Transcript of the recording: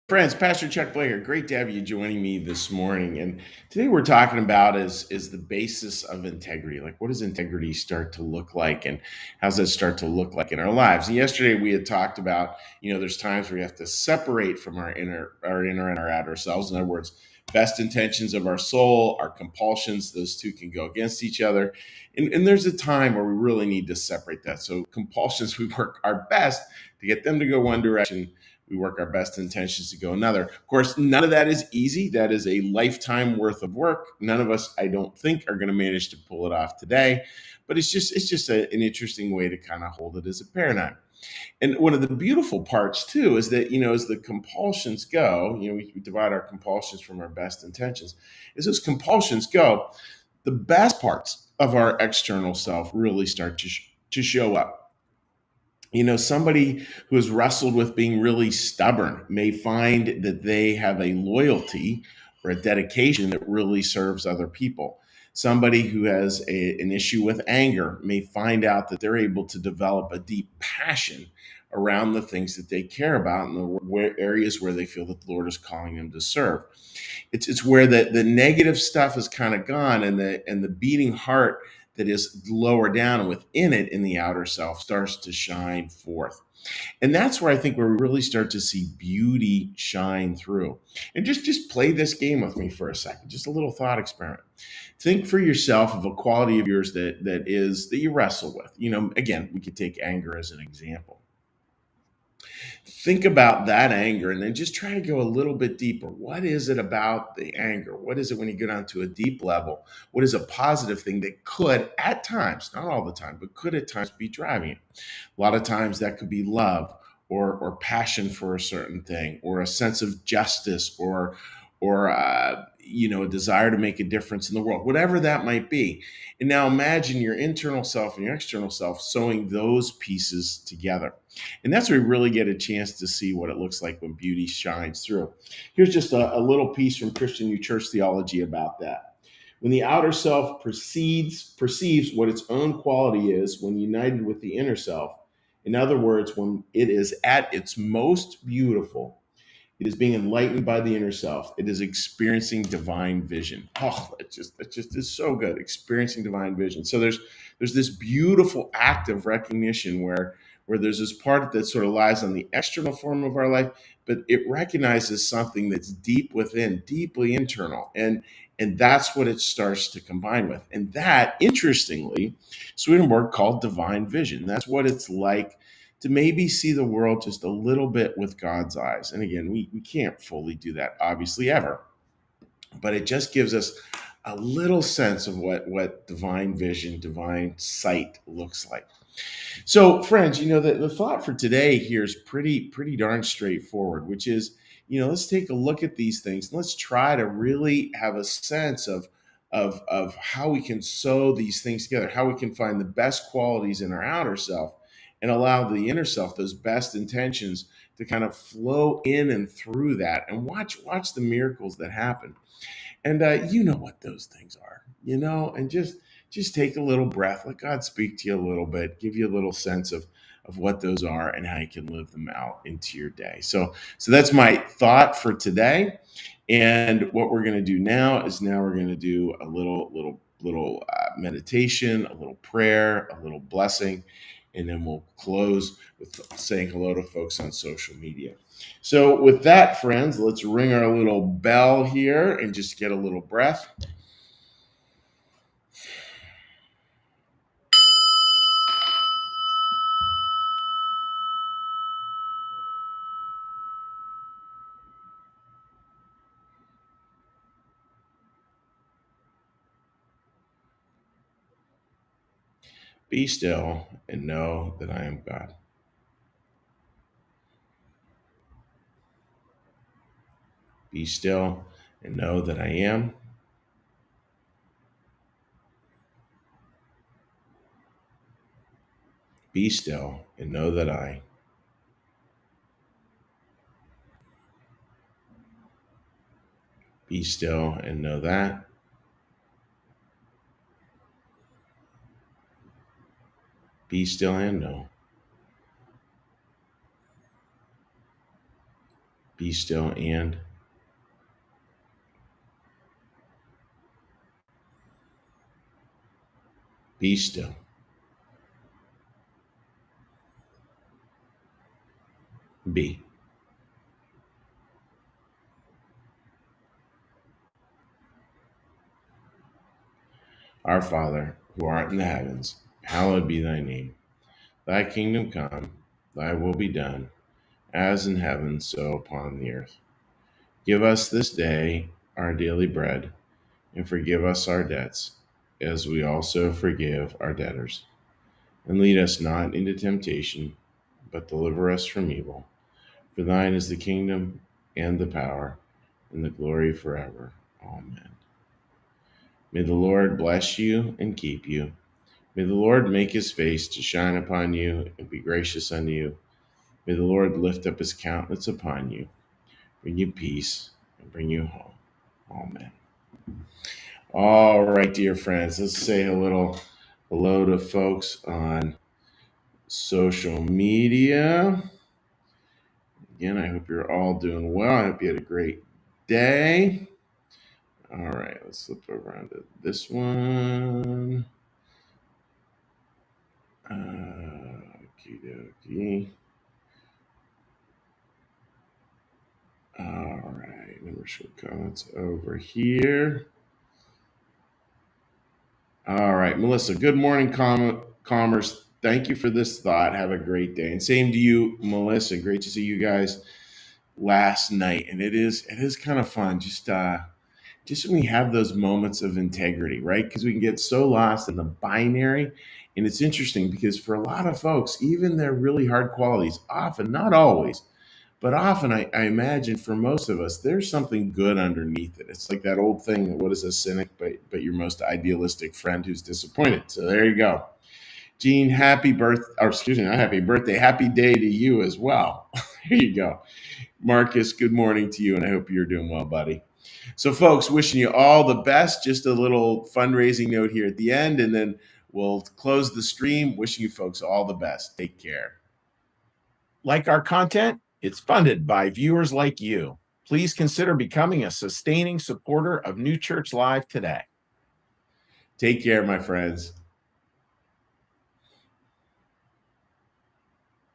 Friends, Pastor Chuck Blair, great to have you joining me this morning. And today we're talking about is the basis of integrity. Like, what does integrity start to look like, and how does that start to look like in our lives? And yesterday we had talked about, there's times where we have to separate from our inner and our outer selves. In other words, best intentions of our soul, our compulsions, those two can go against each other. And there's a time where we really need to separate that. So compulsions, we work our best to get them to go one direction. We work our best intentions to go another. Of course, none of that is easy. That is a lifetime worth of work. None of us, I don't think, are going to manage to pull it off today. But it's just an interesting way to kind of hold it as a paradigm. And one of the beautiful parts too is that, as the compulsions go, we divide our compulsions from our best intentions. As those compulsions go, the best parts of our external self really start to show up. Somebody who has wrestled with being really stubborn may find that they have a loyalty or a dedication that really serves other people. Somebody who has an issue with anger may find out that they're able to develop a deep passion around the things that they care about and the areas where they feel that the Lord is calling them to serve. It's where the negative stuff is kind of gone, and the beating heart that is lower down within it in the outer self starts to shine forth. And that's where I think where we really start to see beauty shine through. And just play this game with me for a second, just a little thought experiment. Think for yourself of a quality of yours that you wrestle with. Again, we could take anger as an example. Think about that anger and then just try to go a little bit deeper. What is it about the anger? What is it when you go down to a deep level? What is a positive thing that could, at times, not all the time, but could at times be driving it? A lot of times that could be love or passion for a certain thing, or a sense of justice, or a desire to make a difference in the world, whatever that might be. And now imagine your internal self and your external self sewing those pieces together. And that's where we really get a chance to see what it looks like when beauty shines through. Here's just a little piece from Christian New Church theology about that. When the outer self perceives what its own quality is when united with the inner self, in other words, when it is at its most beautiful, it is being enlightened by the inner self. It is experiencing divine vision. Oh, that just is so good. Experiencing divine vision. So there's this beautiful act of recognition where there's this part that sort of lies on the external form of our life, but it recognizes something that's deep within, deeply internal. And that's what it starts to combine with. And that, interestingly, Swedenborg called divine vision. That's what it's like to maybe see the world just a little bit with God's eyes. And again, we can't fully do that, obviously, ever, but it just gives us a little sense of what divine vision, divine sight looks like. So, friends, the thought for today here is pretty darn straightforward, which is, let's take a look at these things and let's try to really have a sense of how we can sew these things together, how we can find the best qualities in our outer self and allow the inner self, those best intentions, to kind of flow in and through that, and watch the miracles that happen. And you know what those things are, and just take a little breath, let God speak to you a little bit, give you a little sense of what those are and how you can live them out into your day. So that's my thought for today. And what we're going to do now is we're going to do a little meditation, a little prayer, a little blessing, and then we'll close with saying hello to folks on social media. So with that, friends, let's ring our little bell here and just get a little breath. Be still and know that I am God. Be still and know that I am. Be still and know that I. Be still and know that. Be still and know. Be still and be still. Be. Our Father, who art in the heavens, hallowed be thy name. Thy kingdom come, thy will be done, as in heaven, so upon the earth. Give us this day our daily bread, and forgive us our debts, as we also forgive our debtors. And lead us not into temptation, but deliver us from evil. For thine is the kingdom, and the power, and the glory forever. Amen. May the Lord bless you and keep you. May the Lord make his face to shine upon you and be gracious unto you. May the Lord lift up his countenance upon you, bring you peace, and bring you home. Amen. All right, dear friends, let's say a little hello to folks on social media. Again, I hope you're all doing well. I hope you had a great day. All right, let's flip over onto this one. Okie dokie. All right, number short comments over here. All right, Melissa, good morning, Commerce. Thank you for this thought. Have a great day. And same to you, Melissa. Great to see you guys last night. And it is kind of fun just when we have those moments of integrity, right? Because we can get so lost in the binary. And it's interesting because for a lot of folks, even their really hard qualities, often, not always, but often I imagine for most of us, there's something good underneath it. It's like that old thing, what is a cynic, but your most idealistic friend who's disappointed. So there you go. Gene, happy birth, or excuse me, not happy birthday, happy day to you as well. There you go. Marcus, good morning to you, and I hope you're doing well, buddy. So, folks, wishing you all the best. Just a little fundraising note here at the end, and then we'll close the stream. Wishing you folks all the best. Take care. Like our content? It's funded by viewers like you. Please consider becoming a sustaining supporter of New Church Live today. Take care, my friends.